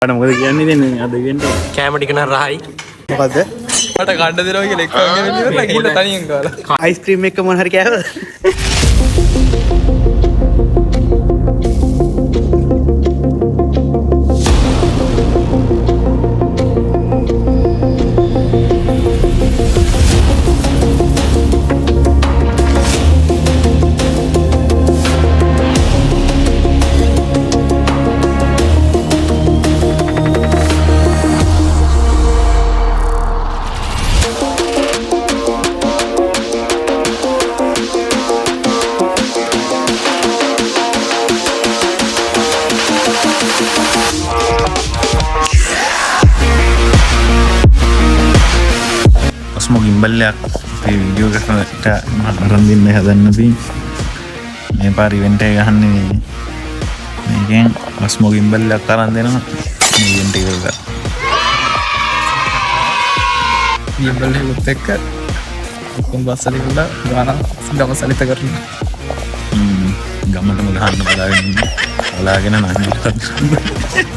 මොකද කියන්නේ දෙන්නේ අද ඉවෙන්ට් එක කැම ටික නම් රහයි මොකද්ද මට කණ්ඩ දෙනවා කියලා එක්කගෙන ඉවරලා ගිහලා තනියෙන් ගාලා අයිස්ක්‍රීම් එක මොන හරි කෑවද Osmo gimbalයක් අපේ වීඩියෝ එකකට අරන් දෙන්න හදන්න තියෙන්නේ මේ පාර ඉවෙන්ට් එක ගහන්නේ මේකෙන් Osmo gimbalයක් අරන් දෙනවා මේ ඉවෙන්ට් එකට ගිම්බල් එකත් එක්ක ඔක්කොම බස්සලි ගිහලා ගාන ගම සලිත කරනවා ගමටම ගහන්න බලාගෙන නැහැ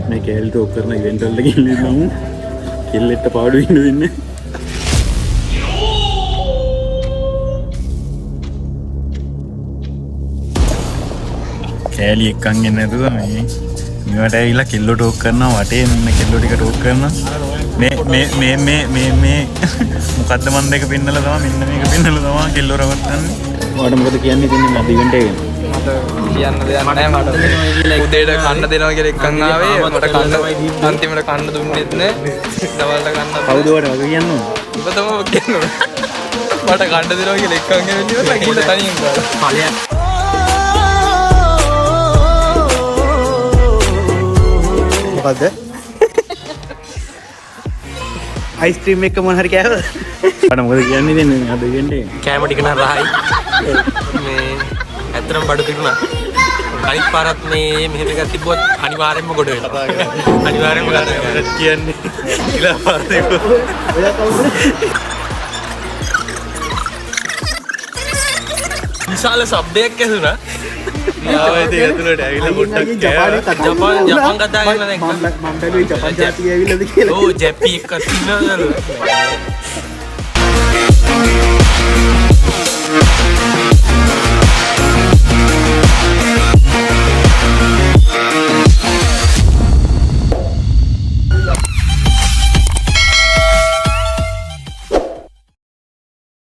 මේ කැලේ ටෝක් කරන ඉවෙන්ට් වලට ගිහින් කෙල්ලෙක්ට පාඩු වෙන්න වෙන්නේ කැලේ එක්කන් එන්නේ නැතුව මේවට ඇවිල්ලා කෙල්ලෝ ටෝක් කරනවා වටේ මෙන්න කෙල්ලෝ ටික ටෝක් කරනවා මේ මොකද්ද මන් දෙක පින්නලා තමයි මෙන්න මේක පින්නලා තමයි කෙල්ලෝ රවට්ටන්නේ ඔයාලට මොකද කියන්නේ ඉතින් අද ඉවෙන්ට් එකේ කියන්න දෙයක් නැහැ මට උදේට කන්න දෙනවා කියලා එක්කන් ආවේ මට කන්න අන්තිමට කන්න දුන්නෙත් නැහැ දවල්ට කන්න කවුද ඔයාලට වගේ කියන්නේ ඔබ තමයි කියන්නේ මට කන්න දෙනවා කියලා එක්කන් ගෙවෙන්නේ ගිහලා තනියෙන් ගාලා මොකද්ද අයිස්ක්‍රීම් එක මොන හරි කෑවද ඔයාලට මොකද කියන්නේ දෙන්නේ අද ඉවෙන්ට් එකේ කැම ටික නම් රහයි මේ ඇත්තටම බඩු තිබුණා අනිත් පාරත් මේ මෙහෙම එකක් තිබ්බොත් අනිවාර්යෙන්ම ගොඩ වෙනවා අනිවාර්යෙන්ම ගන්න කියන්නේ ඊළඟ පාර දෙක ඔයා කවුද විශාල શબ્දයක් ඇසුණා යාවයිද ඇතුළට ඇවිල්ලා පොඩ්ඩක් ජපාන් කතා කරන එක මම බැලුවේ ජපාන් ජාතිය ඇවිල්ලාද කියලා ඕ ජැපි එකක් ඉන්නවා